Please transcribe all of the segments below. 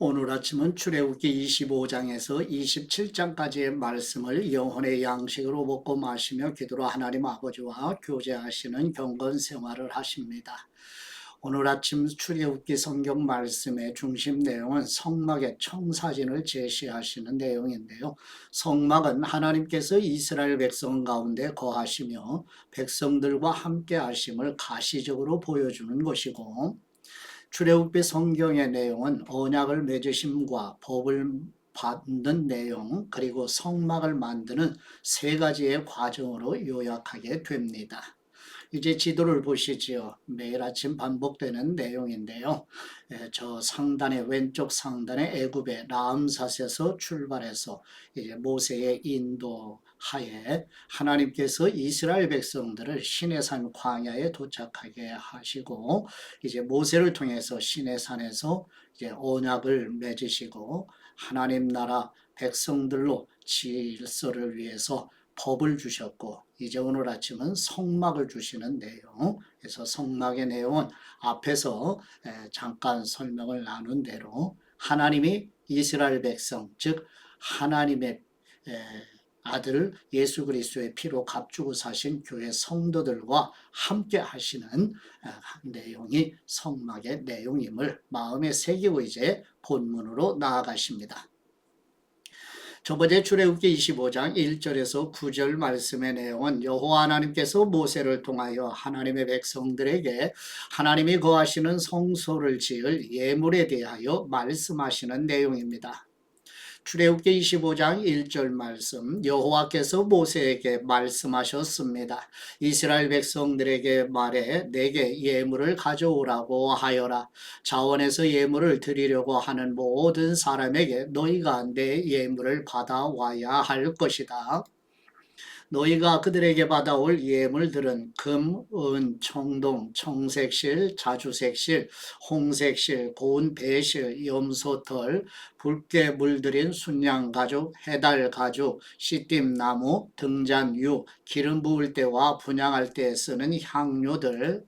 오늘 아침은 출애굽기 25장에서 27장까지의 말씀을 영혼의 양식으로 먹고 마시며 기도로 하나님 아버지와 교제하시는 경건 생활을 하십니다. 오늘 아침 출애굽기 성경 말씀의 중심 내용은 성막의 청사진을 제시하시는 내용인데요. 성막은 하나님께서 이스라엘 백성 가운데 거하시며 백성들과 함께 하심을 가시적으로 보여주는 것이고, 출애굽기 성경의 내용은 언약을 맺으심과 법을 받는 내용, 그리고 성막을 만드는 세 가지의 과정으로 요약하게 됩니다. 이제 지도를 보시지요. 매일 아침 반복되는 내용인데요. 저 상단의 왼쪽 상단의 애굽의 라암삿에서 출발해서 이제 모세의 인도 하에 하나님께서 이스라엘 백성들을 시내산 광야에 도착하게 하시고, 이제 모세를 통해서 시내산에서 이제 언약을 맺으시고 하나님 나라 백성들로 질서를 위해서 법을 주셨고, 이제 오늘 아침은 성막을 주시는 내용. 그래서 성막의 내용은 앞에서 잠깐 설명을 나눈 대로 하나님이 이스라엘 백성, 즉 하나님의 아들 예수 그리스도의 피로 값주고 사신 교회 성도들과 함께 하시는 내용이 성막의 내용임을 마음에 새기고 이제 본문으로 나아가십니다. 저번에 출애굽기 25장 1절에서 9절 말씀의 내용은 여호와 하나님께서 모세를 통하여 하나님의 백성들에게 하나님이 거하시는 성소를 지을 예물에 대하여 말씀하시는 내용입니다. 출애굽기 25장 1절 말씀, 여호와께서 모세에게 말씀하셨습니다. 이스라엘 백성들에게 말해 내게 예물을 가져오라고 하여라. 자원에서 예물을 드리려고 하는 모든 사람에게 너희가 내 예물을 받아와야 할 것이다. 너희가 그들에게 받아올 예물들은 금, 은, 청동, 청색실, 자주색실, 홍색실, 고운 배실, 염소털, 붉게 물들인 순양가죽, 해달가죽, 시띠나무, 등잔유, 기름 부을 때와 분향할 때 쓰는 향료들,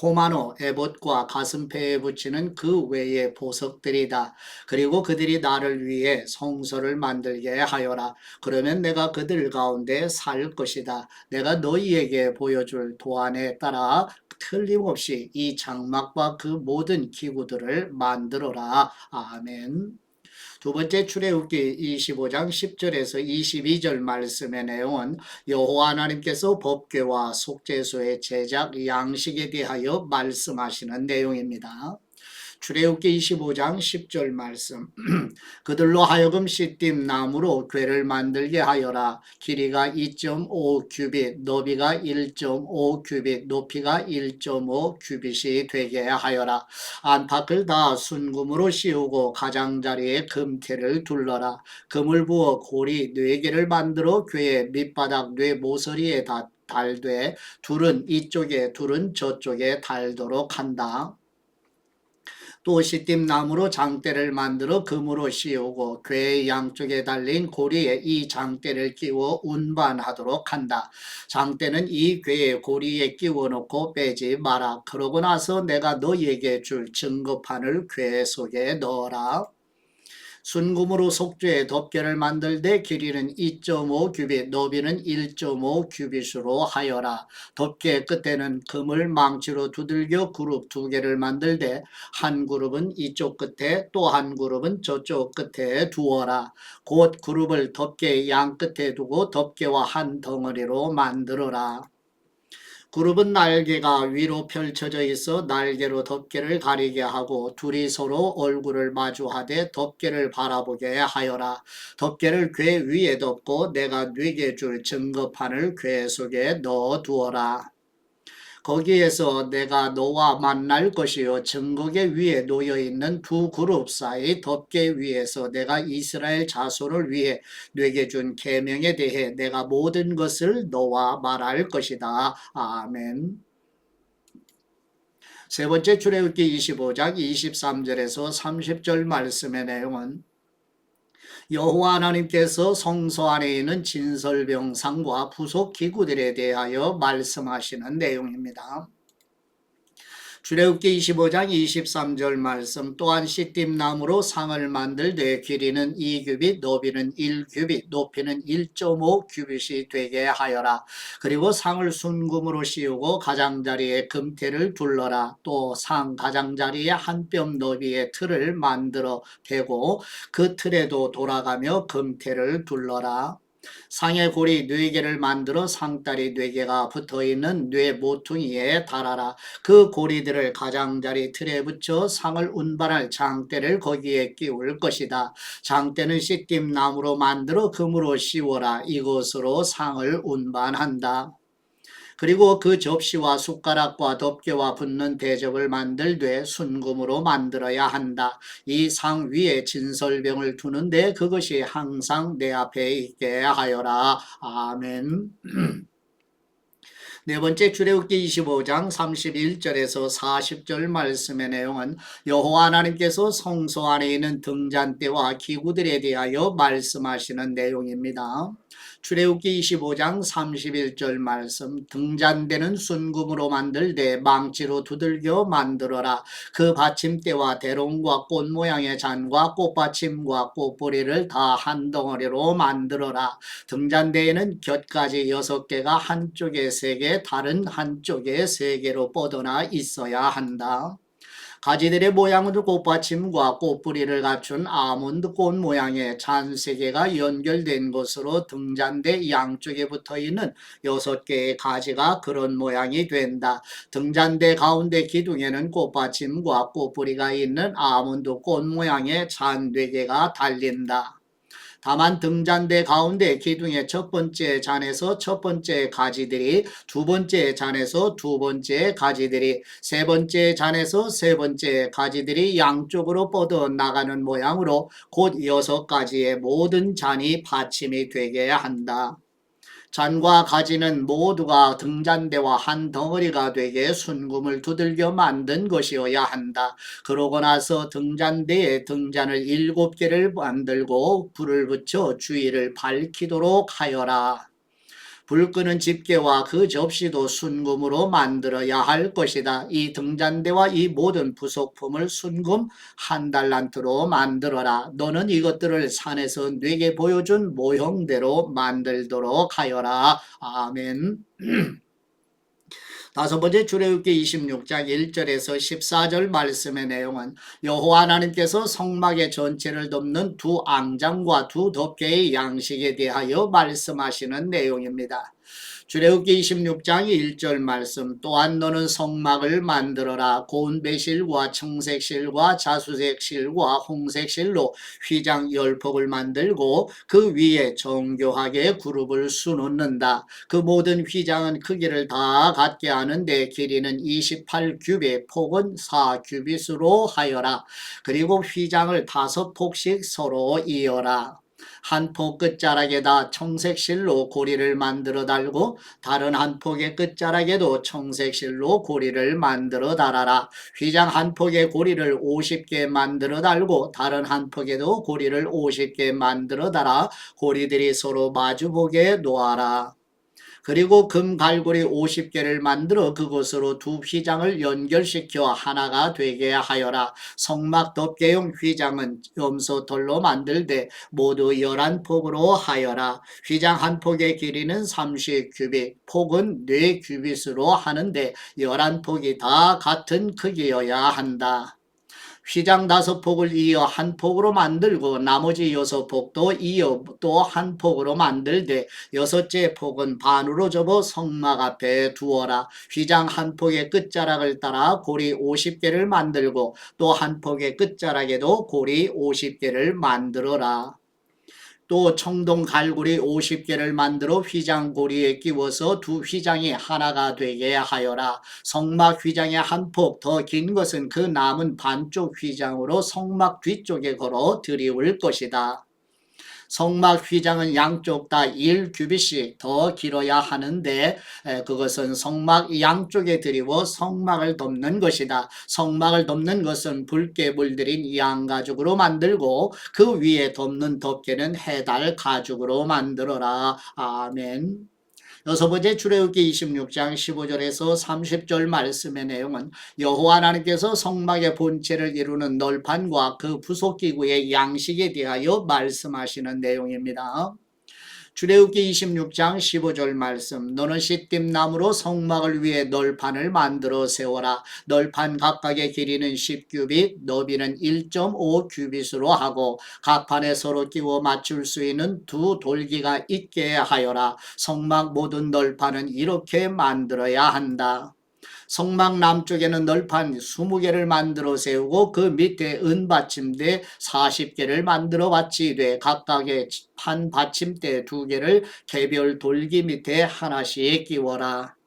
호마노, 에봇과 가슴페에 붙이는 그 외의 보석들이다. 그리고 그들이 나를 위해 성소를 만들게 하여라. 그러면 내가 그들 가운데 살 것이다. 내가 너희에게 보여줄 도안에 따라 틀림없이 이 장막과 그 모든 기구들을 만들어라. 아멘. 두 번째 출애굽기 25장 10절에서 22절 말씀의 내용은 여호와 하나님께서 법궤와 속죄소의 제작 양식에 대하여 말씀하시는 내용입니다. 출애굽기 25장 10절 말씀 그들로 하여금 시띠 나무로 궤를 만들게 하여라. 길이가 2.5 규빗, 너비가 1.5 규빗, 높이가 1.5 규빗이 되게 하여라. 안팎을 다 순금으로 씌우고 가장자리에 금태를 둘러라. 금을 부어 고리 4개를 만들어 궤의 밑바닥 뇌 모서리에 달되 둘은 이쪽에 둘은 저쪽에 달도록 한다. 또 시띠나무로 장대를 만들어 금으로 씌우고 궤의 양쪽에 달린 고리에 이 장대를 끼워 운반하도록 한다. 장대는 이 궤의 고리에 끼워 놓고 빼지 마라. 그러고 나서 내가 너희에게 줄 증거판을 궤 속에 넣어라. 순금으로 속죄의 덮개를 만들되 길이는 2.5 규빗, 너비는 1.5 규빗으로 하여라. 덮개 끝에는 금을 망치로 두들겨 그룹 2개를 만들되 한 그룹은 이쪽 끝에 또 한 그룹은 저쪽 끝에 두어라. 곧 그룹을 덮개의 양 끝에 두고 덮개와 한 덩어리로 만들어라. 그룹은 날개가 위로 펼쳐져 있어 날개로 덮개를 가리게 하고 둘이 서로 얼굴을 마주하되 덮개를 바라보게 하여라. 덮개를 궤 위에 덮고 내가 네게 줄 증거판을 궤 속에 넣어 두어라. 거기에서 내가 너와 만날 것이요 증거계 위에 놓여있는 두 그룹 사이 덮개 위에서 내가 이스라엘 자손을 위해 네게 준 계명에 대해 내가 모든 것을 너와 말할 것이다. 아멘. 세 번째 출애굽기 25장 23절에서 30절 말씀의 내용은 여호와 하나님께서 성소 안에 있는 진설병상과 부속 기구들에 대하여 말씀하시는 내용입니다. 출애굽기 25장 23절 말씀 또한 시띠나무로 상을 만들되 길이는 2규빗 너비는 1규빗 높이는 1.5규빗이 되게 하여라. 그리고 상을 순금으로 씌우고 가장자리에 금테를 둘러라. 또 상 가장자리에 한 뼘 너비의 틀을 만들어 대고 그 틀에도 돌아가며 금테를 둘러라. 상의 고리 4개를 만들어 상다리 4개가 붙어있는 뇌 모퉁이에 달아라. 그 고리들을 가장자리 틀에 붙여 상을 운반할 장대를 거기에 끼울 것이다. 장대는 시띠나무로 만들어 금으로 씌워라. 이것으로 상을 운반한다. 그리고 그 접시와 숟가락과 덮개와 붙는 대접을 만들되 순금으로 만들어야 한다. 이 상 위에 진설병을 두는데 그것이 항상 내 앞에 있게 하여라. 아멘. 네 번째 출애굽기 25장 31절에서 40절 말씀의 내용은 여호와 하나님께서 성소 안에 있는 등잔대와 기구들에 대하여 말씀하시는 내용입니다. 출애굽기 25장 31절 말씀 등잔대는 순금으로 만들되 망치로 두들겨 만들어라. 그 받침대와 대롱과 꽃 모양의 잔과 꽃받침과 꽃뿌리를 다 한 덩어리로 만들어라. 등잔대에는 곁가지 6개가 한쪽에 3개 다른 한쪽에 3개로 뻗어나 있어야 한다. 가지들의 모양은 꽃받침과 꽃뿌리를 갖춘 아몬드 꽃 모양의 잔 3개가 연결된 것으로 등잔대 양쪽에 붙어있는 6개의 가지가 그런 모양이 된다. 등잔대 가운데 기둥에는 꽃받침과 꽃뿌리가 있는 아몬드 꽃 모양의 잔 4개가 달린다. 다만 등잔대 가운데 기둥의 첫 번째 잔에서 첫 번째 가지들이, 두 번째 잔에서 두 번째 가지들이, 세 번째 잔에서 세 번째 가지들이 양쪽으로 뻗어 나가는 모양으로 곧 6가지의 모든 잔이 받침이 되게 한다. 잔과 가지는 모두가 등잔대와 한 덩어리가 되게 순금을 두들겨 만든 것이어야 한다. 그러고 나서 등잔대에 등잔을 7개를 만들고 불을 붙여 주위를 밝히도록 하여라. 불 끄는 집게와 그 접시도 순금으로 만들어야 할 것이다. 이 등잔대와 이 모든 부속품을 순금 1달란트로 만들어라. 너는 이것들을 산에서 내게 보여준 모형대로 만들도록 하여라. 아멘. 다섯 번째 출애굽기 26장 1절에서 14절 말씀의 내용은 여호와 하나님께서 성막의 전체를 덮는 두 앙장과 두 덮개의 양식에 대하여 말씀하시는 내용입니다. 출애굽기 26장 1절 말씀 또한 너는 성막을 만들어라. 고운 배실과 청색실과 자수색실과 홍색실로 휘장 10폭을 만들고 그 위에 정교하게 그룹을 수놓는다. 그 모든 휘장은 크기를 다 같게 하는데 길이는 28규빗 폭은 4규빗으로 하여라. 그리고 휘장을 5폭씩 서로 이어라. 한 폭 끝자락에다 청색실로 고리를 만들어 달고 다른 한 폭의 끝자락에도 청색실로 고리를 만들어 달아라. 휘장 한 폭의 고리를 50개 만들어 달고 다른 한 폭에도 고리를 50개 만들어 달아 고리들이 서로 마주보게 놓아라. 그리고 금 갈고리 50개를 만들어 그것으로 두 휘장을 연결시켜 하나가 되게 하여라. 성막 덮개용 휘장은 염소털로 만들되 모두 11폭으로 하여라. 휘장 한 폭의 길이는 30규빗, 폭은 4규빗으로 하는데 11폭이 다 같은 크기여야 한다. 휘장 5폭을 이어 한 폭으로 만들고 나머지 6폭도 이어 또 한 폭으로 만들되 6째 폭은 반으로 접어 성막 앞에 두어라. 휘장 한 폭의 끝자락을 따라 고리 50개를 만들고 또 한 폭의 끝자락에도 고리 50개를 만들어라. 또 청동 갈고리 50개를 만들어 휘장 고리에 끼워서 두 휘장이 하나가 되게 하여라. 성막 휘장의 한 폭 더 긴 것은 그 남은 반쪽 휘장으로 성막 뒤쪽에 걸어 들이울 것이다. 성막 휘장은 양쪽 다 1규빗씩 더 길어야 하는데 그것은 성막 양쪽에 들이워 성막을 덮는 것이다. 성막을 덮는 것은 붉게 물들인 양가죽으로 만들고 그 위에 덮는 덮개는 해달 가죽으로 만들어라. 아멘. 여섯 번째 출애굽기 26장 15절에서 30절 말씀의 내용은 여호와 하나님께서 성막의 본체를 이루는 널판과 그 부속기구의 양식에 대하여 말씀하시는 내용입니다. 출애굽기 26장 15절 말씀 너는 시띠나무로 성막을 위해 널판을 만들어 세워라. 널판 각각의 길이는 10규빗 너비는 1.5규빗으로 하고 각 판에 서로 끼워 맞출 수 있는 두 돌기가 있게 하여라. 성막 모든 널판은 이렇게 만들어야 한다. 성막 남쪽에는 널판 20개를 만들어 세우고 그 밑에 은받침대 40개를 만들어 바치되 각각의 판 받침대 2개를 개별 돌기 밑에 하나씩 끼워라.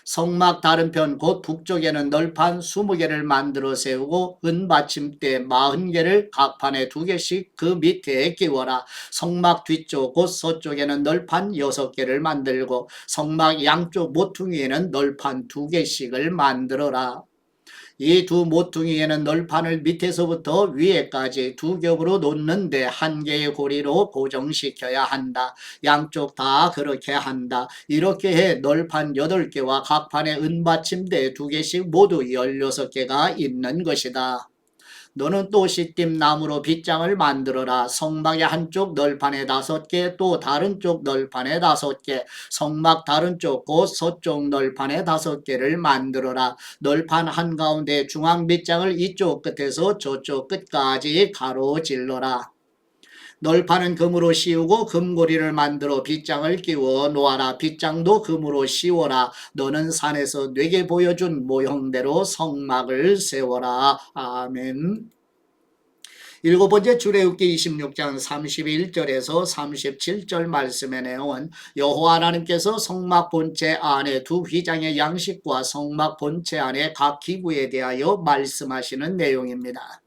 성막 다른 편 곧 북쪽에는 널판 20개를 만들어 세우고 은받침대 40개를 각 판에 2개씩 그 밑에 끼워라. 성막 뒤쪽 곧 서쪽에는 널판 6개를 만들고 성막 양쪽 모퉁이에는 널판 2개씩을 만들어라. 이 두 모퉁이에는 널판을 밑에서부터 위에까지 두 겹으로 놓는데 한 개의 고리로 고정시켜야 한다. 양쪽 다 그렇게 한다. 이렇게 해 널판 8개와 각 판에 은받침대 2개씩 모두 16개가 있는 것이다. 너는 또 시띠 나무로 빗장을 만들어라. 성막의 한쪽 널판에 5개 또 다른 쪽 널판에 5개 성막 다른 쪽 곧 서쪽 널판에 5개를 만들어라. 널판 한가운데 중앙 빗장을 이쪽 끝에서 저쪽 끝까지 가로질러라. 널판은 금으로 씌우고 금고리를 만들어 빗장을 끼워 놓아라. 빗장도 금으로 씌워라. 너는 산에서 내게 보여준 모형대로 성막을 세워라. 아멘. 일곱 번째 출애굽기 26장 31절에서 37절 말씀의 내용은 여호와 하나님께서 성막 본체 안에 두 휘장의 양식과 성막 본체 안에 각 기구에 대하여 말씀하시는 내용입니다.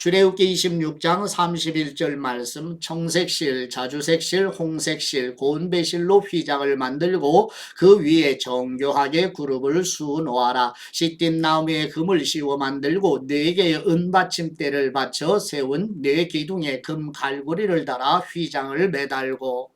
출애굽기 26장 31절 말씀 청색실, 자주색실, 홍색실, 고운배실로 휘장을 만들고 그 위에 정교하게 그룹을 수놓아라. 시띠나무에 금을 씌워 만들고 4개의 은받침대를 받쳐 세운 4기둥에 금 갈고리를 달아 휘장을 매달고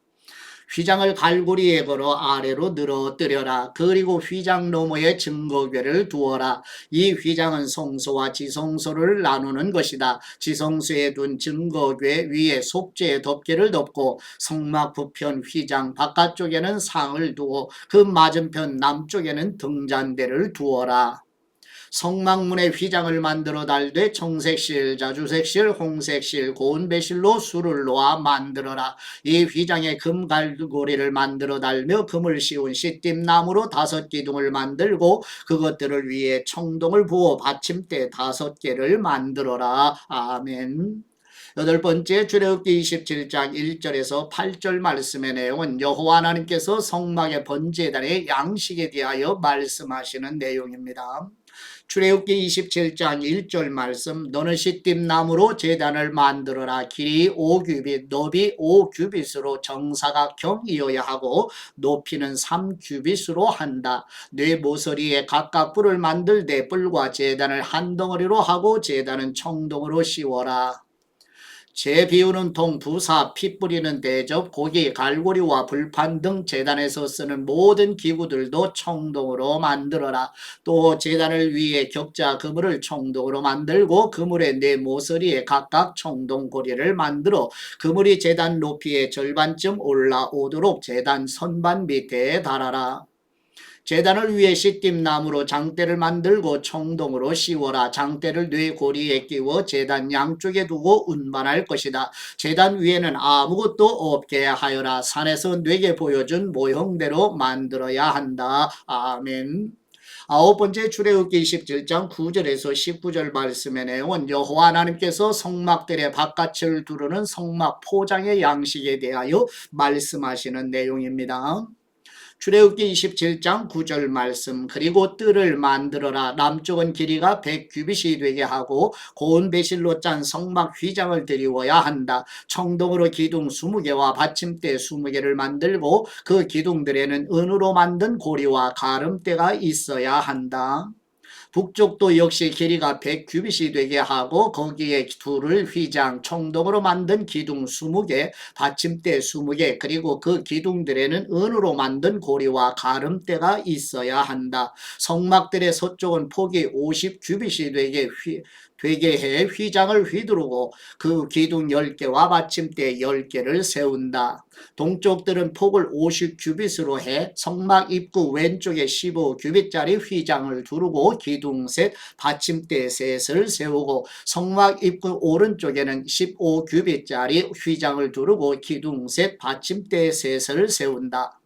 휘장을 갈고리에 걸어 아래로 늘어뜨려라. 그리고 휘장 너머에 증거궤를 두어라. 이 휘장은 성소와 지성소를 나누는 것이다. 지성소에 둔 증거궤 위에 속죄의 덮개를 덮고 성막 부편 휘장 바깥쪽에는 상을 두고 그 맞은편 남쪽에는 등잔대를 두어라. 성막문에 휘장을 만들어 달되 청색실, 자주색실, 홍색실, 고운배실로 수를 놓아 만들어라. 이 휘장에 금갈고리를 만들어 달며 금을 씌운 시띠나무로 5기둥을 만들고 그것들을 위해 청동을 부어 받침대 5개를 만들어라. 아멘. 여덟 번째 출애굽기 27장 1절에서 8절 말씀의 내용은 여호와 하나님께서 성막의 번제단의 양식에 대하여 말씀하시는 내용입니다. 출애굽기 27장 1절 말씀 너는 시띠나무로 제단을 만들어라. 길이 5규빗 너비 5규빗으로 정사각형이어야 하고 높이는 3규빗으로 한다. 네 모서리에 각각 뿔을 만들되 뿔과 제단을 한 덩어리로 하고 제단은 청동으로 씌워라. 재 비우는 통, 부사, 피 뿌리는 대접, 고기, 갈고리와 불판 등 제단에서 쓰는 모든 기구들도 청동으로 만들어라. 또 제단을 위해 격자 그물을 청동으로 만들고 그물의 4모서리에 각각 청동 고리를 만들어 그물이 제단 높이의 절반쯤 올라오도록 제단 선반 밑에 달아라. 제단을 위해 시띠나무로 장대를 만들고 청동으로 씌워라. 장대를 뇌 고리에 끼워 제단 양쪽에 두고 운반할 것이다. 제단 위에는 아무것도 없게 하여라. 산에서 내게 보여준 모형대로 만들어야 한다. 아멘. 아홉 번째 출애굽기 27장 9절에서 19절 말씀의 내용은 여호와 하나님께서 성막들의 바깥을 두르는 성막 포장의 양식에 대하여 말씀하시는 내용입니다. 출애굽기 27장 9절 말씀 그리고 뜰을 만들어라. 남쪽은 길이가 100규빗이 되게 하고 고운 배실로 짠 성막 휘장을 드리워야 한다. 청동으로 기둥 20개와 받침대 20개를 만들고 그 기둥들에는 은으로 만든 고리와 가름대가 있어야 한다. 북쪽도 역시 길이가 100규빗이 되게 하고 거기에 둘을 휘장 청동으로 만든 기둥 20개, 받침대 20개, 그리고 그 기둥들에는 은으로 만든 고리와 가름대가 있어야 한다. 성막들의 서쪽은 폭이 50규빗이 되게 해 휘장을 휘두르고 그 기둥 10개와 받침대 10개를 세운다. 동쪽들은 폭을 50규빗으로 해 성막 입구 왼쪽에 15규빗짜리 휘장을 두르고 기둥 셋, 받침대 셋을 세우고 성막 입구 오른쪽에는 15규빗짜리 휘장을 두르고 기둥 셋, 받침대 셋을 세운다.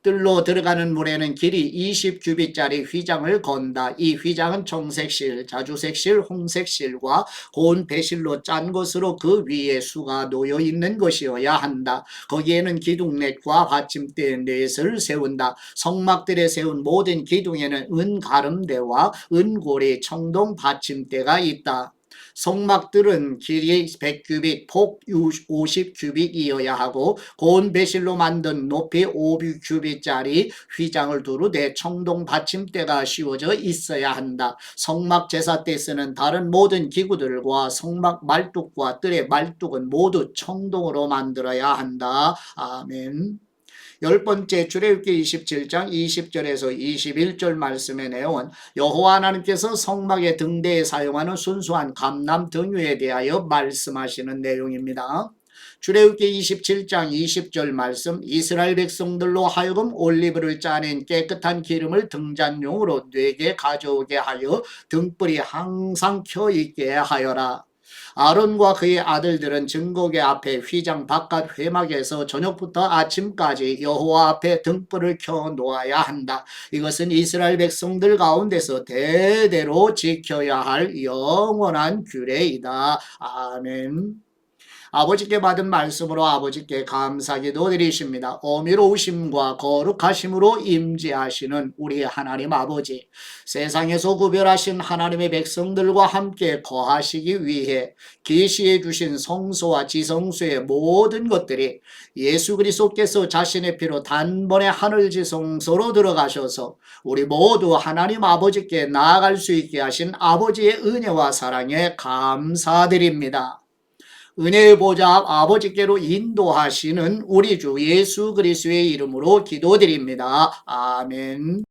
뜰로 들어가는 물에는 길이 20규빗짜리 휘장을 건다. 이 휘장은 청색실, 자주색실, 홍색실과 고운 배실로 짠 것으로 그 위에 수가 놓여 있는 것이어야 한다. 거기에는 기둥넷과 받침대 넷을 세운다. 성막들에 세운 모든 기둥에는 은가름대와 은고리, 청동 받침대가 있다. 성막들은 길이 100규빗, 폭 50규빗이어야 하고 고운 배실로 만든 높이 5규빗짜리 휘장을 두르되 청동 받침대가 씌워져 있어야 한다. 성막 제사 때 쓰는 다른 모든 기구들과 성막 말뚝과 뜰의 말뚝은 모두 청동으로 만들어야 한다. 아멘. 10번째 출애굽기 27장 20절에서 21절 말씀의 내용은 여호와 하나님께서 성막의 등대에 사용하는 순수한 감람 등유에 대하여 말씀하시는 내용입니다. 출애굽기 27장 20절 말씀, 이스라엘 백성들로 하여금 올리브를 짜낸 깨끗한 기름을 등잔용으로 4개 가져오게 하여 등불이 항상 켜 있게 하여라. 아론과 그의 아들들은 증거궤 앞에 휘장 바깥 회막에서 저녁부터 아침까지 여호와 앞에 등불을 켜 놓아야 한다. 이것은 이스라엘 백성들 가운데서 대대로 지켜야 할 영원한 규례이다. 아멘. 아버지께 받은 말씀으로 아버지께 감사기도 드리십니다. 어미로우심과 거룩하심으로 임재하시는 우리 하나님 아버지, 세상에서 구별하신 하나님의 백성들과 함께 거하시기 위해 계시해 주신 성소와 지성소의 모든 것들이 예수 그리스도께서 자신의 피로 단번에 하늘지성소로 들어가셔서 우리 모두 하나님 아버지께 나아갈 수 있게 하신 아버지의 은혜와 사랑에 감사드립니다. 은혜의 보좌 아버지께로 인도하시는 우리 주 예수 그리스도의 이름으로 기도드립니다. 아멘.